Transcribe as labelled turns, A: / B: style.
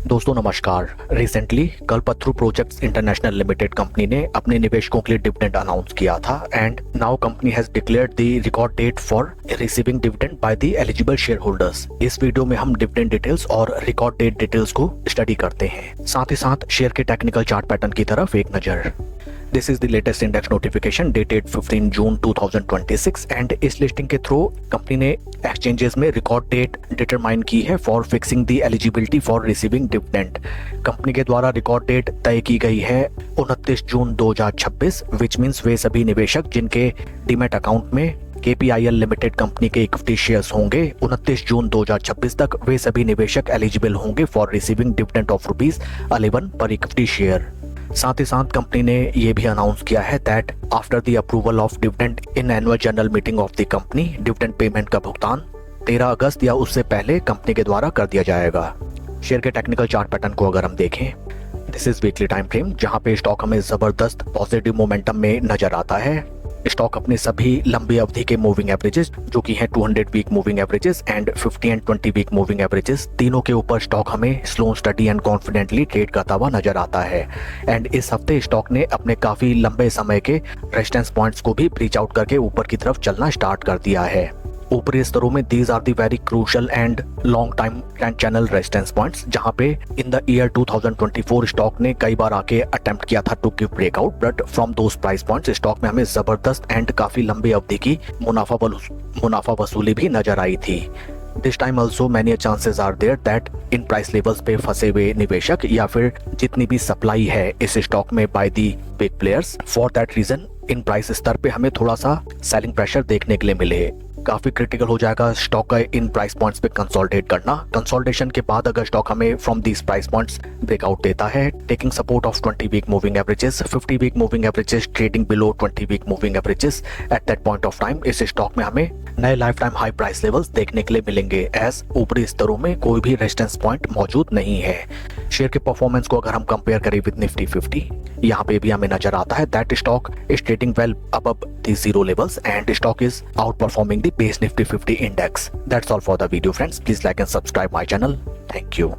A: दोस्तों नमस्कार। Recently Kalpataru projects international limited company ने अपने निवेशकों के लिए डिविडेंड अनाउंस किया था and now company has declared the record date for receiving dividend by the eligible share holders. इस वीडियो में हम डिविडेंड डिटेल्स और रिकॉर्ड डेट डिटेल्स को स्टडी करते हैं, साथ ही साथ शेयर के टेक्निकल चार्ट पैटर्न की तरफ एक नजर। This is the latest index notification dated 15 June 2026 and इस लिस्टिंग के थ्रू कंपनी ने एक्सचेंजेस में रिकॉर्ड डेट डिटरमाइन की है for fixing the eligibility for receiving dividend. Company के द्वारा रिकॉर्ड डेट तय की गई है 29 जून 2026, विच मीन्स वे सभी निवेशक जिनके डीमैट अकाउंट में KPIL लिमिटेड कंपनी के इक्विटी शेयर्स होंगे 29 जून 2026 तक, वे सभी निवेशक एलिजिबल होंगे फॉर रिसीविंग डिविडेंड ऑफ ₹11 पर इक्विटी शेयर। साथ ही साथ कंपनी ने यह भी अनाउंस किया है that after the approval of dividend in annual general meeting of the company, dividend payment का भुगतान 13 अगस्त या उससे पहले कंपनी के द्वारा कर दिया जाएगा। शेयर के टेक्निकल चार्ट पैटर्न को अगर हम देखें, this is weekly time frame जहां पे स्टॉक हमें जबरदस्त पॉजिटिव मोमेंटम में नजर आता है। स्टॉक अपनी सभी लंबी अवधि के मूविंग एवरेजेस जो कि हैं 200 week moving averages and 50 and 20 week moving averages, तीनों के ऊपर स्टॉक हमें slow study and confidently trade करता हुआ नजर आता है। एंड इस हफ्ते स्टॉक ने अपने काफी लंबे समय के रेजिस्टेंस पॉइंट्स को भी ब्रीच आउट करके ऊपर की तरफ चलना स्टार्ट कर दिया है। ऊपरी स्तरों में these are the very crucial and long time trend channel resistance points, जहां पे इन द ईयर 2024 स्टॉक ने कई बार आके अटेम्प्ट किया था to give breakout, but from those price points stock में हमें जबरदस्त एंड काफी लंबी अवधि की मुनाफा वसूली भी नजर आई थी। This time also many chances are there that इन प्राइस लेवल्स पे फंसे हुए निवेशक या फिर जितनी भी सप्लाई है इस स्टॉक में by the big players, for that reason इन प्राइस स्तर पे हमें थोड़ा सा सेलिंग प्रेशर देखने के लिए मिले। काफी क्रिटिकल हो जाएगा स्टॉक का इन प्राइस पॉइंट्स पे कंसोलिडेट करना। कंसोलिडेशन के बाद अगर स्टॉक हमें from these price points breakout देता है taking support of 20 week moving averages, 50 week moving averages trading below 20 week moving averages, at that point of time इस स्टॉक में हमें नए lifetime high price levels देखने के लिए मिलेंगे एज ऊपरी स्तरों में कोई भी रेजिस्टेंस पॉइंट मौजूद नहीं है। शेयर के परफॉर्मेंस को अगर हम कंपेयर करें विद निफ्टी 50, यहाँ पे भी हमें नजर आता है that stock is trading well above the zero levels and stock is out performing the base Nifty 50 index. That's all for the video friends. Please like and subscribe my channel. Thank you.